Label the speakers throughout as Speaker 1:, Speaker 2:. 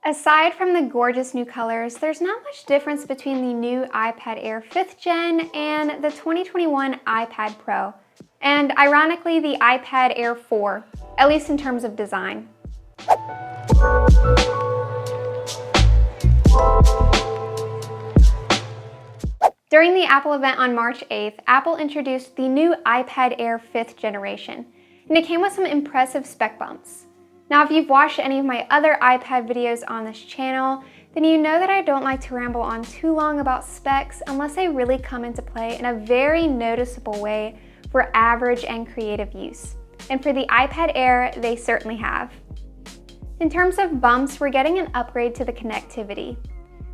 Speaker 1: Aside from the gorgeous new colors, there's not much difference between the new iPad Air 5th Gen and the 2021 iPad Pro, and ironically the iPad Air 4, at least in terms of design. During the Apple event on March 8th, Apple introduced the new iPad Air 5th generation, and it came with some impressive spec bumps. Now, if you've watched any of my other iPad videos on this channel, then you know that I don't like to ramble on too long about specs unless they really come into play in a very noticeable way for average and creative use. And for the iPad Air, they certainly have. In terms of bumps, we're getting an upgrade to the connectivity.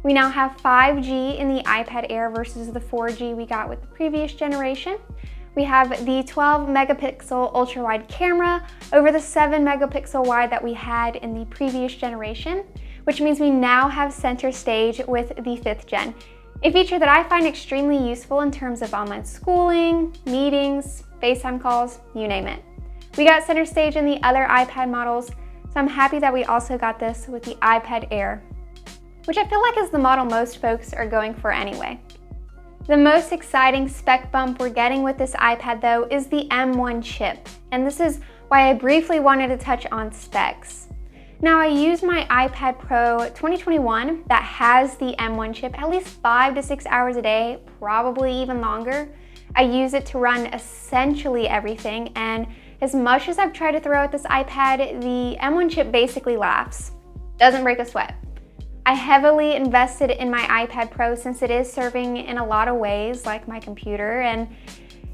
Speaker 1: We now have 5G in the iPad Air versus the 4G we got with the previous generation. We have the 12 megapixel ultra-wide camera over the 7 megapixel wide that we had in the previous generation, which means we now have center stage with the 5th gen, a feature that I find extremely useful in terms of online schooling, meetings, FaceTime calls, you name it. We got center stage in the other iPad models, so I'm happy that we also got this with the iPad Air, which I feel like is the model most folks are going for anyway. The most exciting spec bump we're getting with this iPad though is the M1 chip, and this is why I briefly wanted to touch on specs. Now I use my iPad Pro 2021 that has the M1 chip at least 5 to 6 hours a day, probably even longer. I use it to run essentially everything, and as much as I've tried to throw at this iPad, the M1 chip basically laughs. Doesn't break a sweat. I heavily invested in my iPad Pro since it is serving in a lot of ways like my computer, and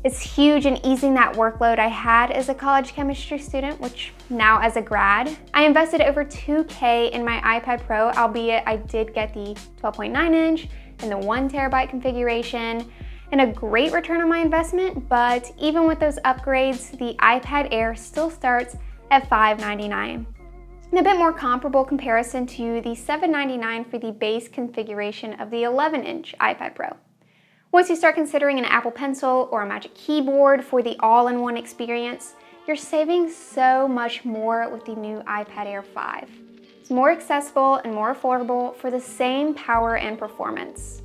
Speaker 1: it's huge in easing that workload I had as a college chemistry student, which now as a grad. I invested over $2K in my iPad Pro, albeit I did get the 12.9 inch and the 1 terabyte configuration, and a great return on my investment, but even with those upgrades, the iPad Air still starts at $599. In a bit more comparable comparison to the $799 for the base configuration of the 11-inch iPad Pro. Once you start considering an Apple Pencil or a Magic Keyboard for the all-in-one experience, you're saving so much more with the new iPad Air 5. It's more accessible and more affordable for the same power and performance.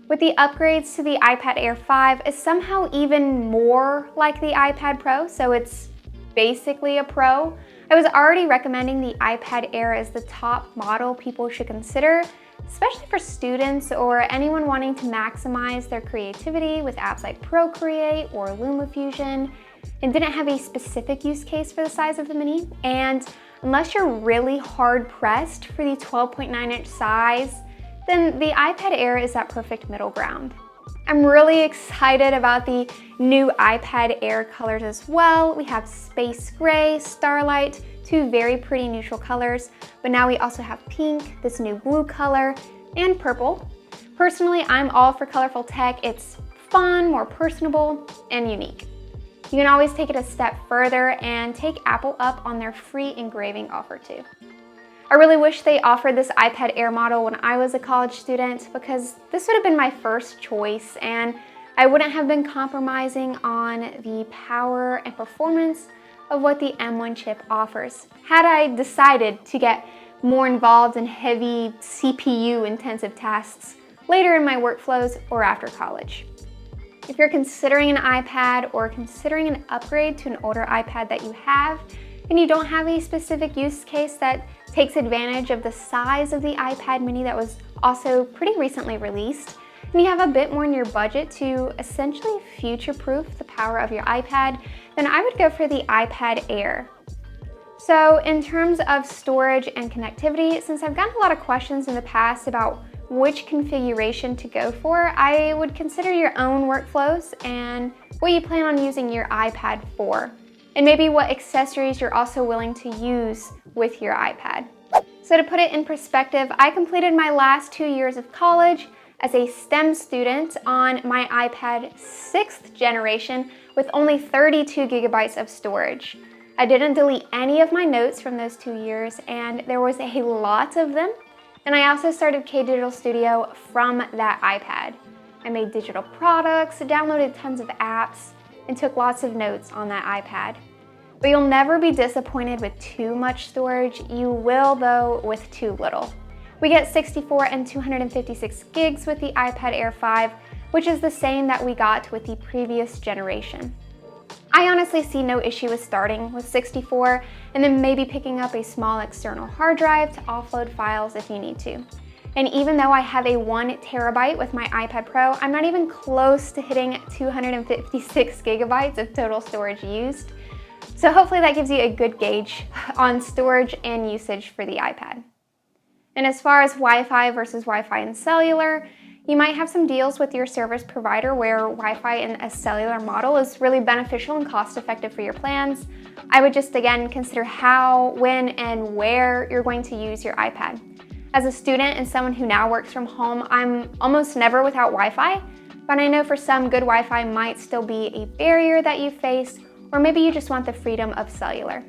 Speaker 1: With the upgrades to the iPad Air 5, it's somehow even more like the iPad Pro, so it's basically a Pro. I was already recommending the iPad Air as the top model people should consider, especially for students or anyone wanting to maximize their creativity with apps like Procreate or LumaFusion, and didn't have a specific use case for the size of the Mini. And unless you're really hard pressed for the 12.9-inch size, then the iPad Air is that perfect middle ground. I'm really excited about the new iPad Air colors as well. We have Space Gray, Starlight, two very pretty neutral colors, but now we also have pink, this new blue color, and purple. Personally, I'm all for colorful tech. It's fun, more personable, and unique. You can always take it a step further and take Apple up on their free engraving offer too. I really wish they offered this iPad Air model when I was a college student, because this would have been my first choice and I wouldn't have been compromising on the power and performance of what the M1 chip offers, had I decided to get more involved in heavy CPU intensive tasks later in my workflows or after college. If you're considering an iPad or considering an upgrade to an older iPad that you have, and you don't have a specific use case that takes advantage of the size of the iPad mini that was also pretty recently released, and you have a bit more in your budget to essentially future-proof the power of your iPad, then I would go for the iPad Air. So in terms of storage and connectivity, since I've gotten a lot of questions in the past about which configuration to go for, I would consider your own workflows and what you plan on using your iPad for, and maybe what accessories you're also willing to use with your iPad. So to put it in perspective, I completed my last 2 years of college as a STEM student on my iPad 6th generation with only 32 gigabytes of storage. I didn't delete any of my notes from those 2 years, and there was a lot of them. And I also started KDigitalStudio from that iPad. I made digital products, downloaded tons of apps, and took lots of notes on that iPad. But you'll never be disappointed with too much storage. You will, though, with too little. We get 64 and 256 gigs with the iPad Air 5, which is the same that we got with the previous generation. I honestly see no issue with starting with 64 and then maybe picking up a small external hard drive to offload files if you need to. And even though I have a 1 terabyte with my iPad Pro, I'm not even close to hitting 256 gigabytes of total storage used. So hopefully that gives you a good gauge on storage and usage for the iPad. And as far as Wi-Fi versus Wi-Fi and cellular, you might have some deals with your service provider where Wi-Fi in a cellular model is really beneficial and cost-effective for your plans. I would just, again, consider how, when, and where you're going to use your iPad. As a student and someone who now works from home, I'm almost never without Wi-Fi, but I know for some, good Wi-Fi might still be a barrier that you face, or maybe you just want the freedom of cellular.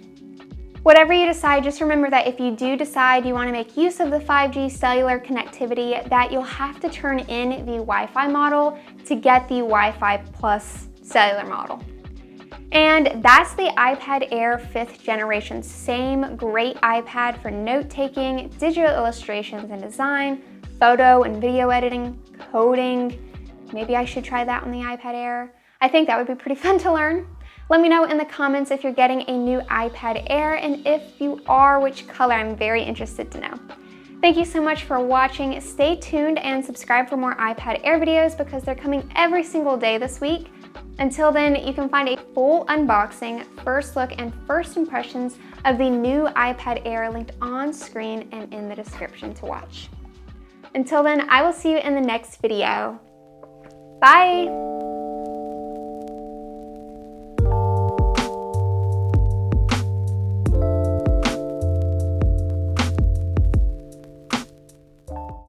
Speaker 1: Whatever you decide, just remember that if you do decide you want to make use of the 5G cellular connectivity, that you'll have to turn in the Wi-Fi model to get the Wi-Fi plus cellular model. And that's the iPad Air 5th generation. Same great iPad for note-taking, digital illustrations and design, photo and video editing, coding. Maybe I should try that on the iPad Air. I think that would be pretty fun to learn. Let me know in the comments if you're getting a new iPad Air, and if you are, which color. I'm very interested to know. Thank you so much for watching. Stay tuned and subscribe for more iPad Air videos because they're coming every single day this week. Until then, you can find a full unboxing, first look, and first impressions of the new iPad Air linked on screen and in the description to watch. Until then, I will see you in the next video. Bye!